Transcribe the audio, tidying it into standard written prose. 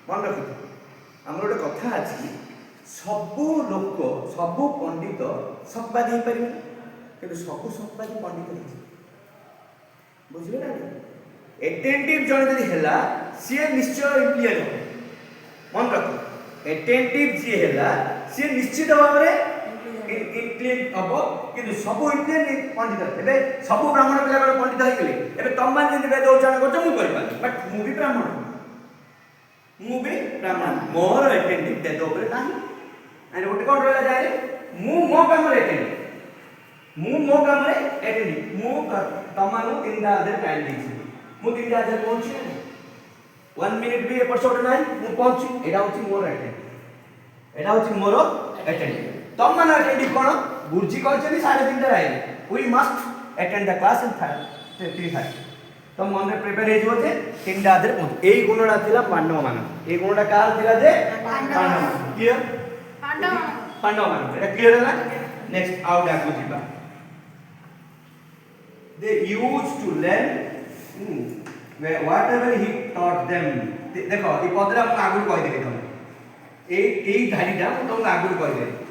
मन रख आम गोटे कथा अच्छी सबू लोक सबू पंडित सकबादी हो पारे कि सबू सकबादी पंडित बुझे ना एटेंटिव जन जदि है सी निश्चय इंप्लीएंट हो मन रख एटेंटिव जी है सी निश्चित भाव में इंप्लीएंट हम कि सबू इंप्लीएंट पंडित ए सबू ब्राह्मण पिला पंडित हो गले तुम मैंने वेद उच्चारण कर मुझे बट मुझे ब्राह्मण मु भी ब्राह्मण मोर एटेंटिव वेद उपर नहीं एंड गोटे कौन रहा जाए मु मो काम एटेंटिव मु मो काम एटेंटिव मु तमनु 3000 टाइम देछि मु 3000 पहुंची 1 मिनिट भी एपट सेपट नहीं मु पहुंची एटा होछि मोर एटेंटिव एटा होछि मोर एटेंटिव तम मन एटेंटिव कोन गुरुजी कहछनी 3:30 रे आइले we must attend the class in 3:30 तो मन में प्रिपेयर हे जो जे 3000 पहुंच एई गुणडा थिला पांडव मान ए गुणडा कार थिला जे पांडव क्लियर पांडव मान एटा क्लियर है ना नेक्स्ट आउट आगु जिबा they used to learn whatever he taught them देखो ई पदरा हम आगु कहि देली तुम ए धारीटा हम तुम आगु कहि देली